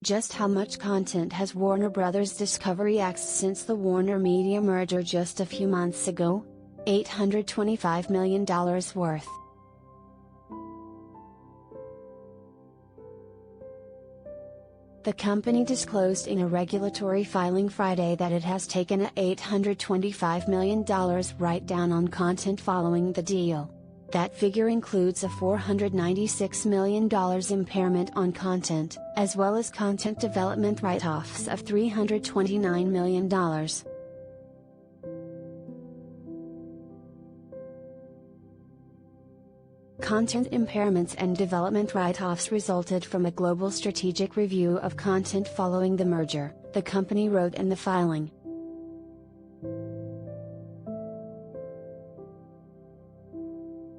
Just how much content has Warner Bros. Discovery axed since the WarnerMedia merger just a few months ago? $825 million worth. The company disclosed in a regulatory filing Friday that it has taken a $825 million write-down on content following the deal. That figure includes a $496 million impairment on content, as well as content development write-offs of $329 million. Content impairments and development write-offs resulted from a global strategic review of content following the merger, the company wrote in the filing.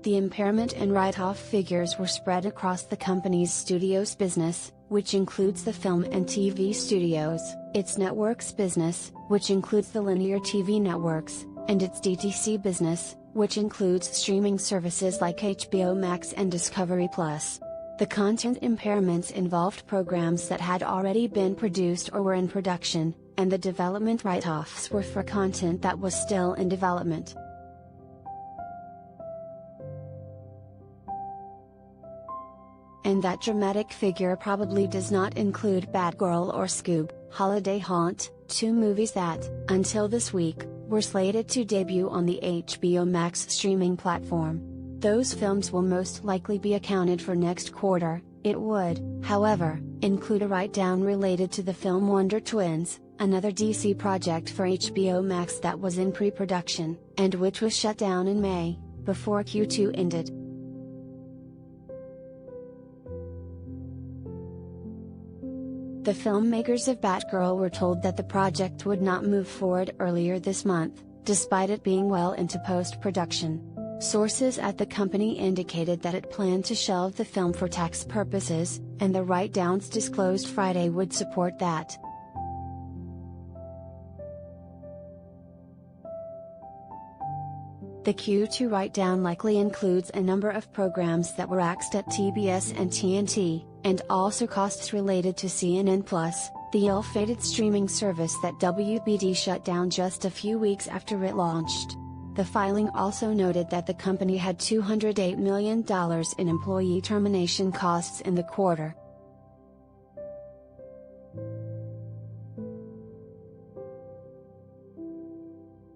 The impairment and write-off figures were spread across the company's studios business, which includes the film and TV studios, its networks business, which includes the linear TV networks, and its DTC business, which includes streaming services like HBO Max and Discovery+. The content impairments involved programs that had already been produced or were in production, and the development write-offs were for content that was still in development. And that dramatic figure probably does not include Batgirl or Scoob, Holiday Haunt, two movies that, until this week, were slated to debut on the HBO Max streaming platform. Those films will most likely be accounted for next quarter. It would, however, include a write-down related to the film Wonder Twins, another DC project for HBO Max that was in pre-production, and which was shut down in May, before Q2 ended. The filmmakers of Batgirl were told that the project would not move forward earlier this month, despite it being well into post-production. Sources at the company indicated that it planned to shelve the film for tax purposes, and the write-downs disclosed Friday would support that. The Q2 write-down likely includes a number of programs that were axed at TBS and TNT, and also costs related to CNN+, the ill-fated streaming service that WBD shut down just a few weeks after it launched. The filing also noted that the company had $208 million in employee termination costs in the quarter.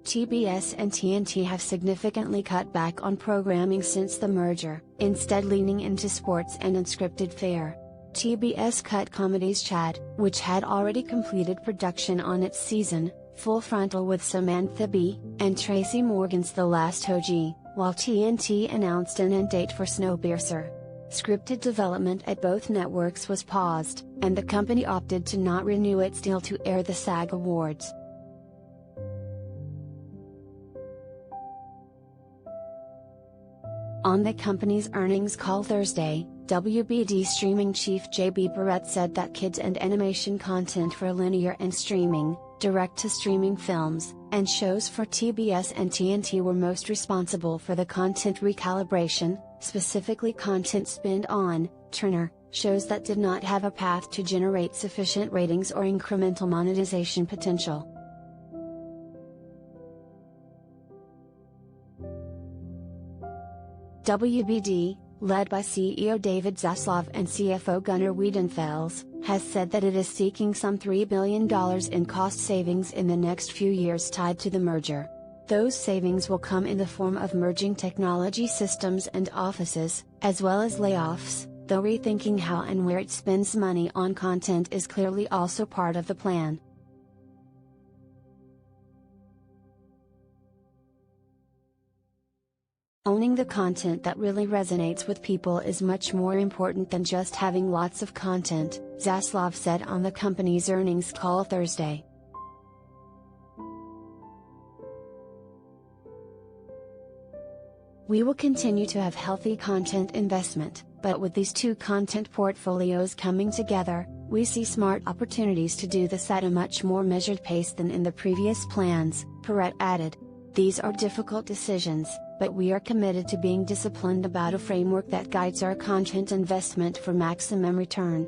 TBS and TNT have significantly cut back on programming since the merger, instead leaning into sports and unscripted fare. TBS cut comedies Chad, which had already completed production on its season, Full Frontal with Samantha Bee, and Tracy Morgan's The Last OG, while TNT announced an end date for Snowpiercer. Scripted development at both networks was paused, and the company opted to not renew its deal to air the SAG Awards. On the company's earnings call Thursday, WBD streaming chief J.B. Barrett said that kids and animation content for linear and streaming, direct-to-streaming films, and shows for TBS and TNT were most responsible for the content recalibration, specifically content spent on Turner shows that did not have a path to generate sufficient ratings or incremental monetization potential. WBD, led by CEO David Zaslav and CFO Gunnar Wiedenfels, has said that it is seeking some $3 billion in cost savings in the next few years tied to the merger. Those savings will come in the form of merging technology systems and offices, as well as layoffs, though rethinking how and where it spends money on content is clearly also part of the plan. Owning the content that really resonates with people is much more important than just having lots of content, Zaslav said on the company's earnings call Thursday. We will continue to have healthy content investment, but with these two content portfolios coming together, we see smart opportunities to do this at a much more measured pace than in the previous plans, Barrett added. These are difficult decisions, but we are committed to being disciplined about a framework that guides our content investment for maximum return.